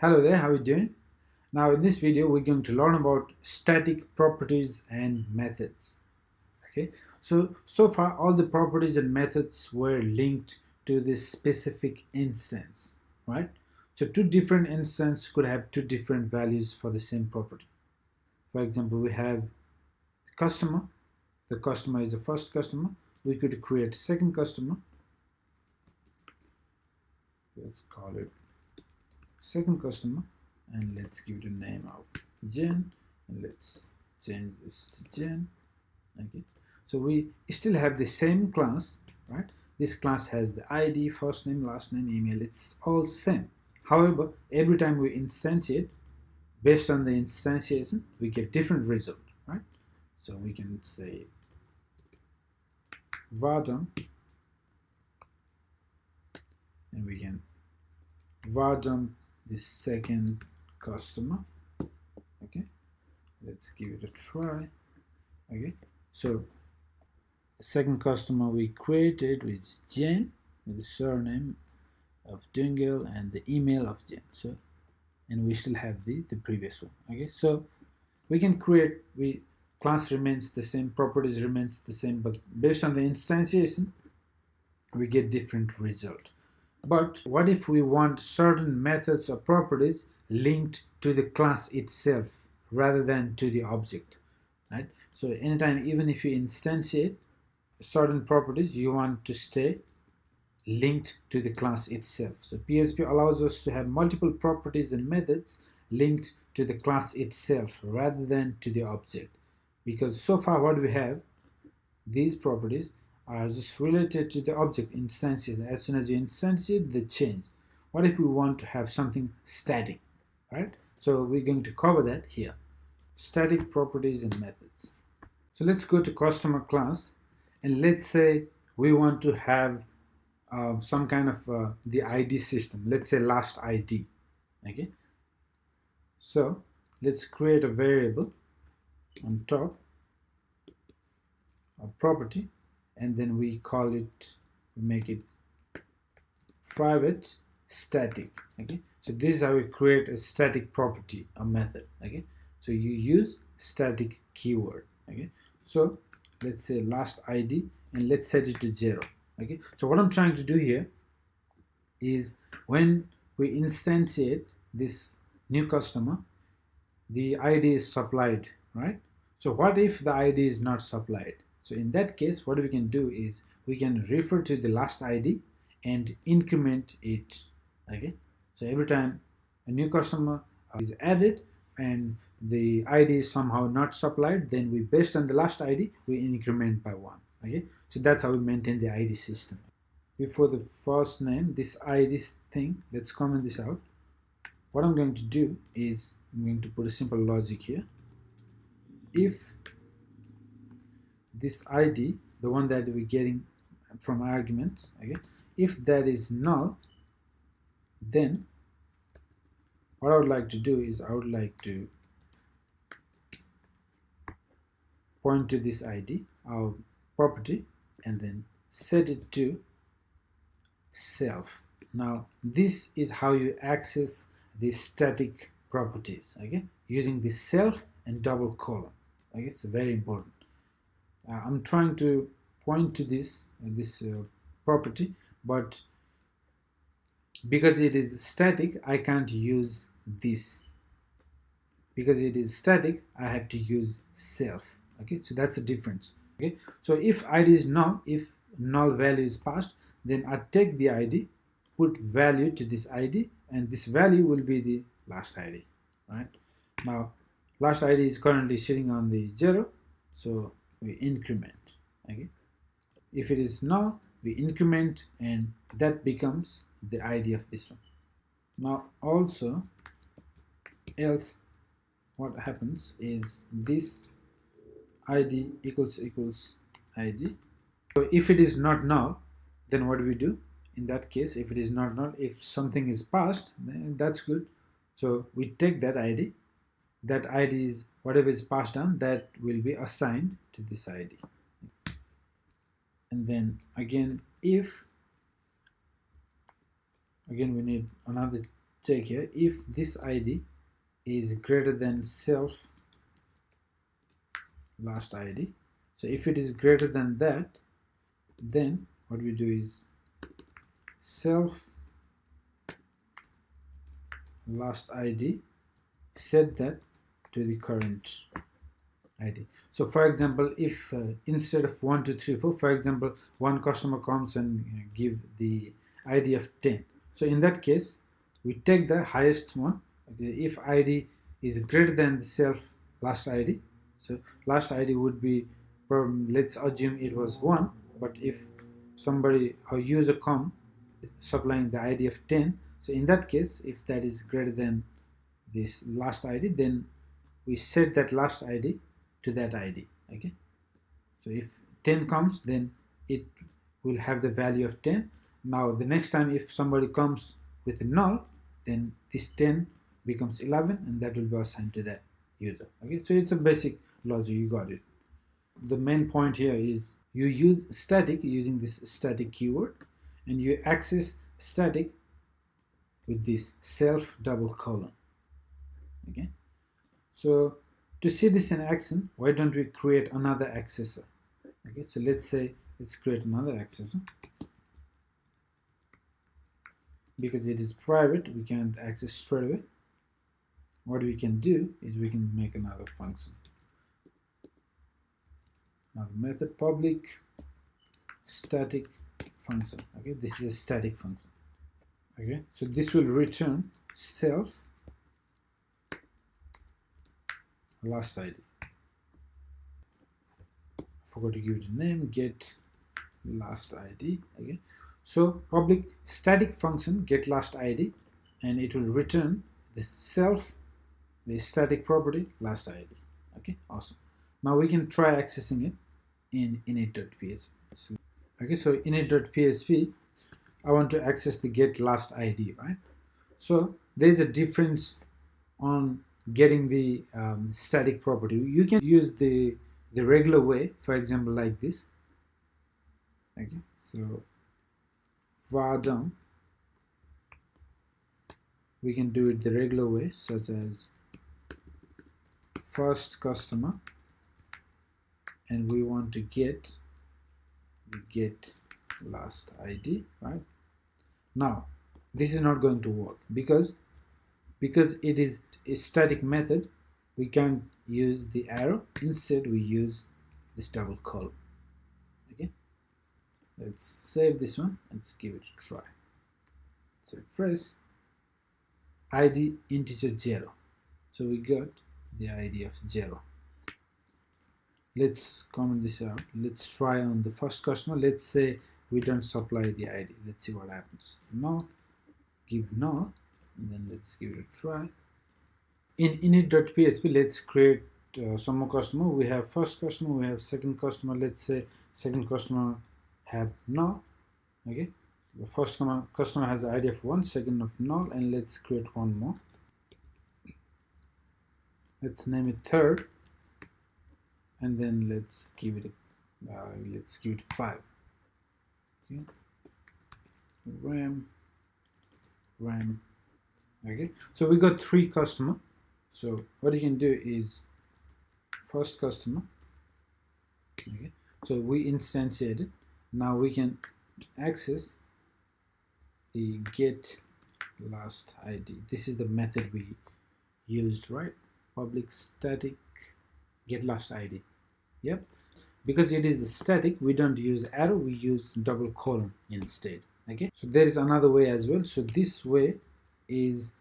Hello there, how are you doing? Now in this video we're going to learn about static properties and methods. Okay, so far all the properties and methods were linked to this specific instance, right? So two different instances could have two different values for the same property. For example, we have customer. The customer is the first customer. We could create second customer. Let's call it second customer, and let's give it a name of Jen, and let's change this to Jen. Okay, so we still have the same class, right? This class has the ID, first name, last name, email. It's all same. However, every time we instantiate, based on the instantiation, we get different result, right? So we can say var_dump, and we can var_dump the second customer. Okay, let's give it a try. Okay, so the second customer we created with Jen, with the surname of Dingle and the email of Jen. So, and we still have the previous one. Okay, so we can create, class remains the same, properties remains the same, but based on the instantiation we get different result. But what if we want certain methods or properties linked to the class itself rather than to the object, right? So anytime, even if you instantiate certain properties, you want to stay linked to the class itself. So PHP allows us to have multiple properties and methods linked to the class itself rather than to the object, because so far what we have, these properties are just related to the object instances. As soon as you instantiate, they change. What if we want to have something static, right? So we're going to cover that here. Static properties and methods. So let's go to customer class, and let's say we want to have some kind of the ID system. Let's say last ID. Okay. So let's create a variable on top of property, and then we call it, we make it private static. Okay, so this is how we create a static property, a method. Okay, so you use static keyword. Okay, so let's say last ID, and let's set it to 0. Okay, so what I'm trying to do here is, when we instantiate this new customer, the ID is supplied, right? So what if the ID is not supplied? So in that case, what we can do is we can refer to the last ID and increment it. Okay, so every time a new customer is added and the ID is somehow not supplied, then we, based on the last ID, we increment by 1. Okay, so that's how we maintain the ID system. Before the first name, this ID thing, let's comment this out. What I'm going to do is I'm going to put a simple logic here. If this ID, the one that we're getting from arguments, okay, if that is null, then what I would like to do is I would like to point to this ID, our property, and then set it to self. Now this is how you access the static properties, okay, using the self and double colon. Okay, it's very important. I'm trying to point to this property, but because it is static, I can't use this. Because it is static, I have to use self. Okay, so that's the difference. Okay, so if ID is null, if null value is passed, then I take the ID, put value to this ID, and this value will be the last ID. Right now, last ID is currently sitting on the 0, so we increment. Okay, if it is null, we increment, and that becomes the ID of this one. Now also, else what happens is this ID equals ID. So if it is not null, then what do we do? In that case, if it is not null, if something is passed, then that's good. So we take that ID. That ID is whatever is passed down, that will be assigned to this ID. And then again, if, again we need another check here if this ID is greater than self last ID. So if it is greater than that, then what we do is self last ID, set that to the current ID. So for example, if instead of 1 2 3 4, for example, one customer comes and give the ID of 10, so in that case we take the highest one. Okay, if ID is greater than the self last ID, so last ID would be, let's assume it was 1, but if somebody or user come supplying the ID of 10, so in that case if that is greater than this last ID, then we set that last ID to that ID. Okay, so if 10 comes, then it will have the value of 10. Now the next time if somebody comes with a null, then this 10 becomes 11 and that will be assigned to that user. Okay, so it's a basic logic, you got it. The main point here is you use static using this static keyword, and you access static with this self double colon. Okay, so to see this in action, why don't we create another accessor? Okay, so let's create another accessor. Because it is private, we can't access straight away. What we can do is we can make another function. Another method, public static function. Okay, this is a static function. Okay, so this will return self last ID. I forgot to give it a name, get last ID. Okay, so public static function get last ID, and it will return the self, the static property last ID. Okay, awesome. Now we can try accessing it in init.php. Okay, so init.php, I want to access the get last ID, right? So there's a difference on getting the static property. You can use the regular way, for example, like this. Okay, so var down, we can do it the regular way, such as first customer, and we want to get the get last ID, right? Now this is not going to work because it is a static method. We can't use the arrow, instead we use this double colon. Okay, let's save this one and let's give it a try. So refresh, ID integer 0, so we got the ID of 0. Let's comment this out. Let's try on the first customer. Let's say we don't supply the ID. Let's see what happens. Null, give null, and then let's give it a try. In init.php, let's create some more customer. We have first customer, we have second customer. Let's say second customer had null. Okay, the first customer has the ID of 1, second of null, and let's create one more. Let's name it third, and then let's give it 5. Okay, ram. Okay, so we got 3 customer. So what you can do is first customer. Okay, so we instantiated. Now we can access the get last ID. This is the method we used, right? Public static get last ID. Yep, because it is static, we don't use arrow, we use double colon instead. Okay, so there is another way as well. So this way is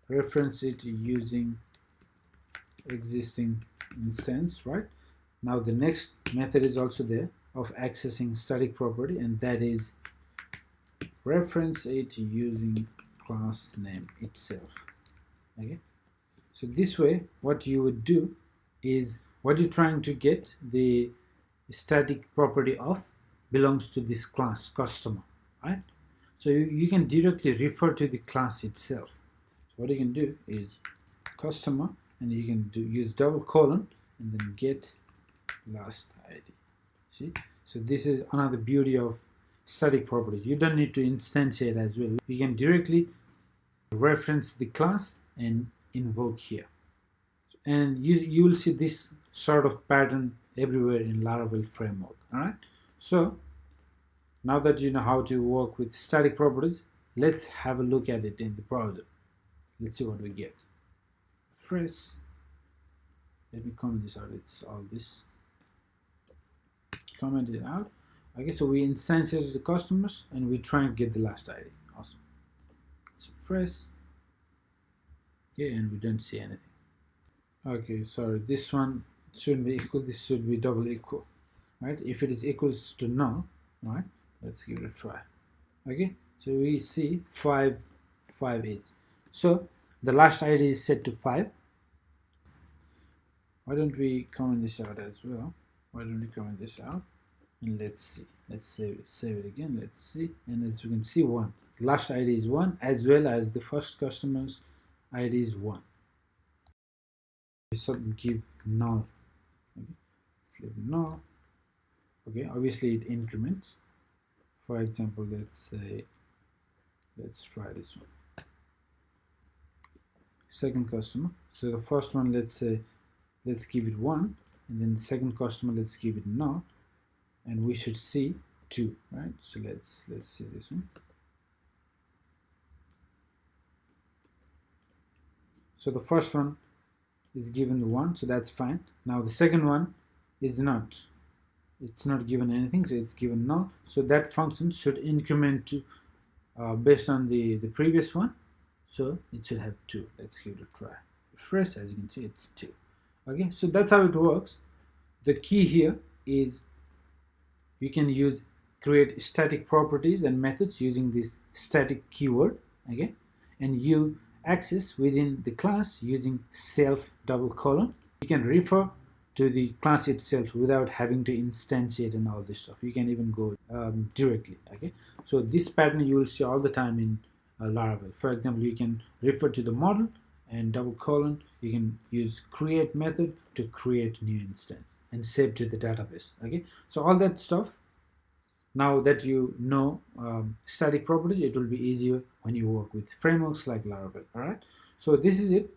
reference it using existing instance, right? Now the next method is also there of accessing static property, and that is reference it using class name itself. Okay, so this way what you would do is, what you're trying to get the static property of belongs to this class customer, right? So you can directly refer to the class itself. So what you can do is customer, and you can use double colon and then get last ID. See, so this is another beauty of static properties. You don't need to instantiate as well. You can directly reference the class and invoke here, and you will see this sort of pattern everywhere in Laravel framework. All right, so now that you know how to work with static properties, let's have a look at it in the browser. Let's see what we get. Fresh. Let me comment this out. It's all this. Comment it out. Okay, so we instantiated the customers and we try and get the last ID. Awesome. So fresh. Okay, and we don't see anything. Okay, sorry, this one shouldn't be equal, this should be double equal, right? If it is equals to null, right, let's give it a try. Okay, so we see 5 8. So the last ID is set to 5. Why don't we comment this out as well? Why don't we comment this out? And let's see. Let's save it again. Let's see. And as you can see, 1. The last ID is 1, as well as the first customer's ID is 1. So give null. Okay. Let's leave null. Okay. Obviously, it increments. For example, let's say, let's try this one. Second customer. So the first one, let's say, let's give it 1, and then the second customer, let's give it null, and we should see 2, right? So let's see this one. So the first one is given the 1, so that's fine. Now the second one is not. It's not given anything, so it's given null. So that function should increment to based on the previous one. So it should have 2. Let's give it a try. Refresh, as you can see, it's 2. Okay, so that's how it works. The key here is you can create static properties and methods using this static keyword. Okay, and you access within the class using self : you can refer to the class itself without having to instantiate and all this stuff. You can even go directly. Okay, so this pattern you will see all the time in Laravel. For example, you can refer to the model and : you can use create method to create new instance and save to the database. Okay, so all that stuff, now that you know static properties, it will be easier when you work with frameworks like Laravel. All right, so this is it.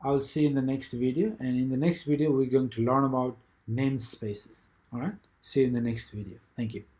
I'll see you in the next video, and in the next video we're going to learn about namespaces. All right, see you in the next video. Thank you.